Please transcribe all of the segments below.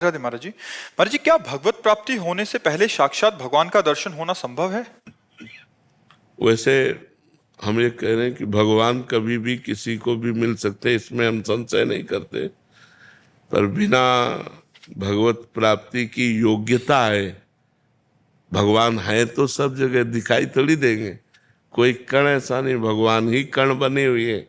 राधे महाराज जी। महाराज जी, क्या भगवत प्राप्ति होने से पहले साक्षात भगवान का दर्शन होना संभव है? वैसे हम ये कह रहे हैं कि भगवान कभी भी किसी को भी मिल सकते, इसमें हम संशय नहीं करते। पर बिना भगवत प्राप्ति की योग्यता है, भगवान है तो सब जगह दिखाई थोड़ी देंगे। कोई कण ऐसा नहीं, भगवान ही कण बने हुए हैं।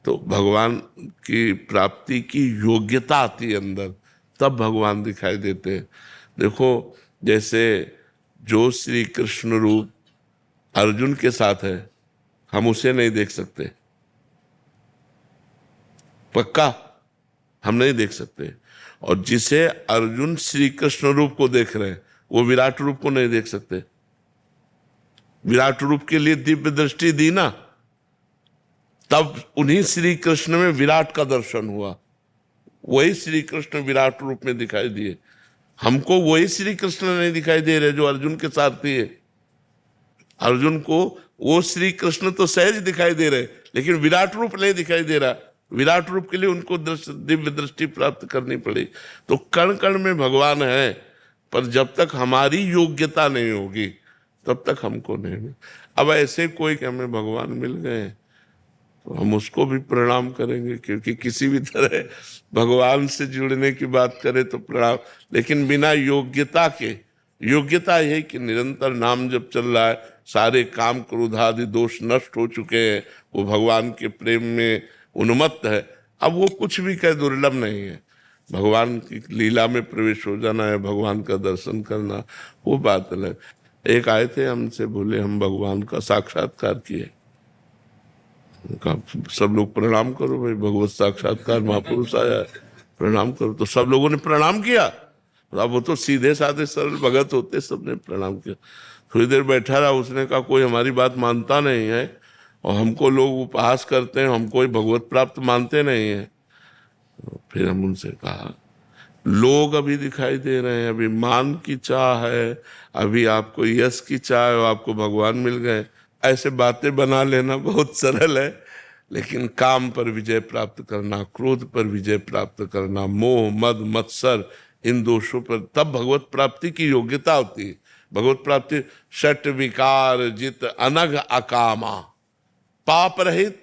तो भगवान की प्राप्ति की योग्यता आती है अंदर, तब भगवान दिखाई देते हैं। देखो, जैसे जो श्री कृष्ण रूप अर्जुन के साथ है, हम उसे नहीं देख सकते, पक्का हम नहीं देख सकते। और जिसे अर्जुन श्री कृष्ण रूप को देख रहे हैं, वो विराट रूप को नहीं देख सकते। विराट रूप के लिए दिव्य दृष्टि दी ना, तब उन्हीं श्री कृष्ण में विराट का दर्शन हुआ। वही श्री कृष्ण विराट रूप में दिखाई दिए। हमको वही श्री कृष्ण नहीं दिखाई दे रहे जो अर्जुन के सारथी है। अर्जुन को वो श्री कृष्ण तो सहज दिखाई दे रहे, लेकिन विराट रूप नहीं दिखाई दे रहा। विराट रूप के लिए उनको दिव्य दृष्टि प्राप्त करनी पड़ी। तो कण कण में भगवान है, पर जब तक हमारी योग्यता नहीं होगी तब तक हमको नहीं मिल। अब ऐसे कोई कि हमें भगवान मिल गए तो हम उसको भी प्रणाम करेंगे, क्योंकि किसी भी तरह भगवान से जुड़ने की बात करें तो प्रणाम, लेकिन बिना योग्यता के। योग्यता यही कि निरंतर नाम जब चल रहा है, सारे काम क्रोध आदि दोष नष्ट हो चुके हैं, वो भगवान के प्रेम में उन्मत्त है। अब वो कुछ भी कह दुर्लभ नहीं है। भगवान की लीला में प्रवेश हो जाना है, भगवान का दर्शन करना, वो बात अलग। एक आए थे हमसे, बोले हम भगवान का साक्षात्कार किए। सब लोग प्रणाम करो भाई, भगवत साक्षात्कार महापुरुष आया है, प्रणाम करो। तो सब लोगों ने प्रणाम किया। अब वो तो सीधे साधे सरल भगत होते, सबने प्रणाम किया। थोड़ी देर बैठा रहा, उसने कहा कोई हमारी बात मानता नहीं है और हमको लोग उपहास करते हैं, हम कोई भगवत प्राप्त मानते नहीं है। तो फिर हम उनसे कहा, लोग अभी दिखाई दे रहे हैं, अभी मान की चाह है, अभी आपको यश की चाह है, आपको भगवान मिल गए। ऐसे बातें बना लेना बहुत सरल है, लेकिन काम पर विजय प्राप्त करना, क्रोध पर विजय प्राप्त करना, मोह मद मत्सर, इन दोषों पर, तब भगवत प्राप्ति की योग्यता होती है। भगवत प्राप्ति षट विकार जित अनघ अकामा, पाप रहित,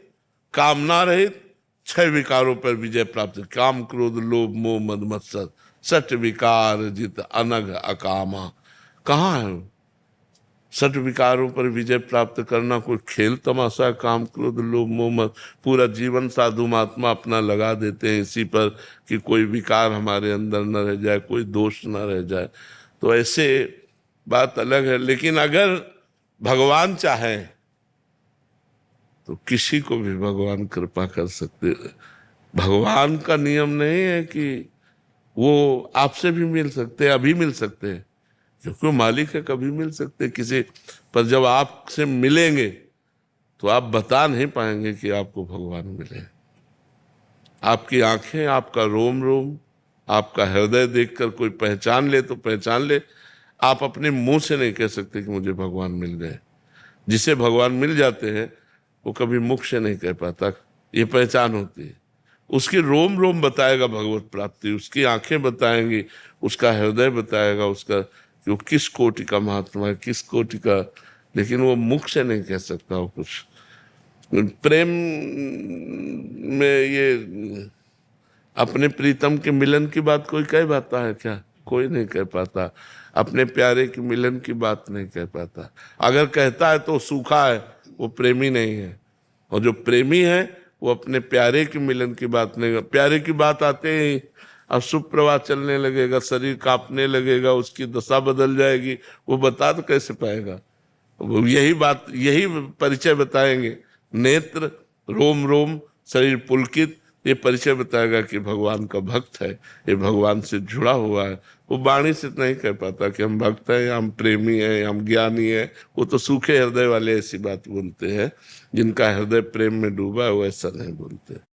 कामना रहित, 6 विकारों पर विजय प्राप्त। काम क्रोध लोभ मोह मद मत्सर, षट विकार जित अनघ अकामा। कहाँ है षट विकारों पर विजय प्राप्त करना? कोई खेल तमाशा? काम क्रोध लोभ मोह मद, पूरा जीवन साधु महात्मा अपना लगा देते हैं इसी पर कि कोई विकार हमारे अंदर न रह जाए, कोई दोष न रह जाए। तो ऐसे बात अलग है। लेकिन अगर भगवान चाहे तो किसी को भी भगवान कृपा कर सकते। भगवान का नियम नहीं है कि वो आपसे भी मिल सकते हैं, अभी मिल सकते हैं, क्योंकि वो मालिक है, कभी मिल सकते किसी। पर जब आपसे मिलेंगे तो आप बता नहीं पाएंगे कि आपको भगवान मिले। आपकी आंखें, आपका रोम रोम, आपका हृदय देखकर कोई पहचान ले तो पहचान ले। आप अपने मुंह से नहीं कह सकते कि मुझे भगवान मिल गए। जिसे भगवान मिल जाते हैं वो कभी मुख से नहीं कह पाता, ये पहचान होती है। उसकी रोम रोम बताएगा भगवत प्राप्ति, उसकी आंखें बताएंगी, उसका हृदय बताएगा, उसका कि वो किस कोटि का महात्मा है, किस कोटि का। लेकिन वो मुख से नहीं कह सकता वो कुछ। प्रेम में ये अपने प्रीतम के मिलन की बात कोई कह पाता है क्या? कोई नहीं कह पाता। अपने प्यारे के मिलन की बात नहीं कह पाता। अगर कहता है तो सूखा है, वो प्रेमी नहीं है। और जो प्रेमी है वो अपने प्यारे के मिलन की बात नहीं। प्यारे की बात आते ही अशुभ प्रवाह चलने लगेगा, शरीर कांपने लगेगा, उसकी दशा बदल जाएगी, वो बता तो कैसे पाएगा? वो यही बात, यही परिचय बताएंगे। नेत्र, रोम रोम, शरीर पुलकित, ये परिचय बताएगा कि भगवान का भक्त है, ये भगवान से जुड़ा हुआ है। वो वाणी से नहीं कह पाता कि हम भक्त हैं, हम प्रेमी हैं, हम ज्ञानी हैं। वो तो सूखे हृदय वाले ऐसी बात बोलते हैं। जिनका हृदय प्रेम में डूबा है वो ऐसा नहीं बोलते।